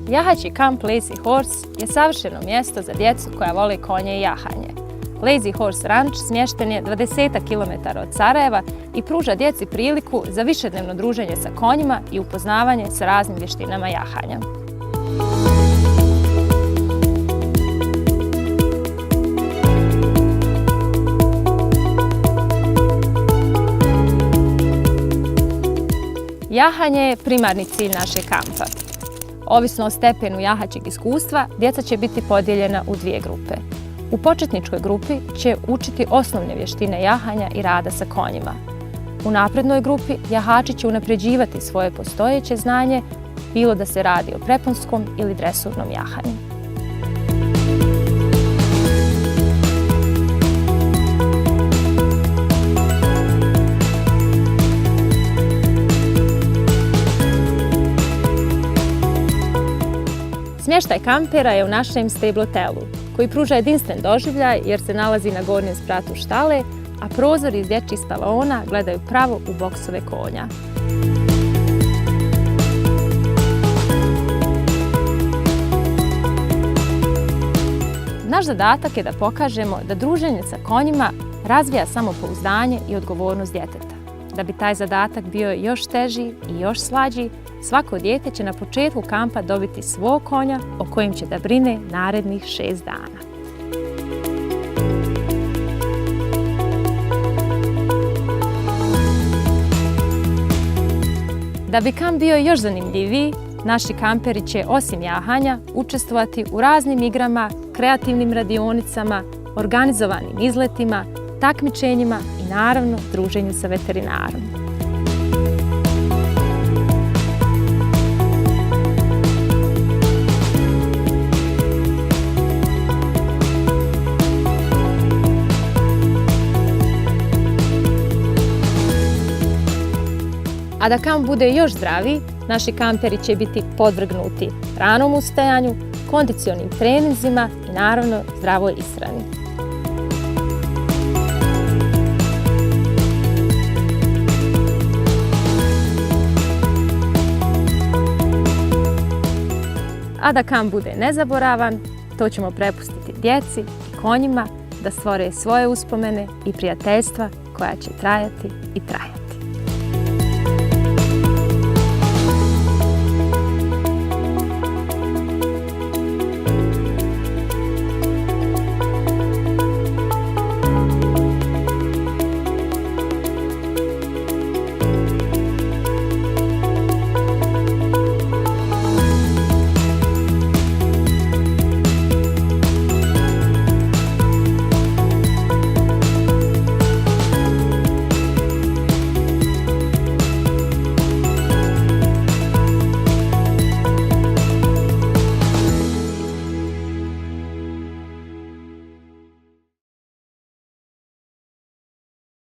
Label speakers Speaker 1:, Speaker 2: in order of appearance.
Speaker 1: Jahaći kamp Lazy Horse je savršeno mjesto za djecu koja vole konje i jahanje. Lazy Horse Ranch smješten je 20 km od Sarajeva i pruža djeci priliku za višednevno druženje sa konjima i upoznavanje sa raznim vještinama jahanja. Jahanje je primarni cilj našeg kampa. Ovisno o stepenu jahačeg iskustva, djeca će biti podijeljena u dvije grupe. U početničkoj grupi će učiti osnovne vještine jahanja i rada sa konjima. U naprednoj grupi jahači će unapređivati svoje postojeće znanje, bilo da se radi o preponskom ili dresurnom jahanju. Smještaj kampera je u našem stable hotelu, koji pruža jedinstven doživljaj jer se nalazi na gornjem spratu štale, a prozori iz dječjih spavaona gledaju pravo u boksove konja. Naš zadatak je da pokažemo da druženje sa konjima razvija samopouzdanje i odgovornost djeteta. Da bi taj zadatak bio još teži i još slađi, svako dijete će na početku kampa dobiti svog konja o kojem će da brine narednih 6 dana. Da bi kamp bio još zanimljiviji, naši kamperi će osim jahanja učestvovati u raznim igrama, kreativnim radionicama, organizovanim izletima, takmičenjima i naravno druženju sa veterinarom. A da kamp bude još zdraviji, naši kamperi će biti podvrgnuti ranom ustajanju, kondicionim treninzima i naravno zdravoj ishrani. A da kamp bude nezaboravan, to ćemo prepustiti djeci i konjima da stvore svoje uspomene i prijateljstva koja će trajati i trajati.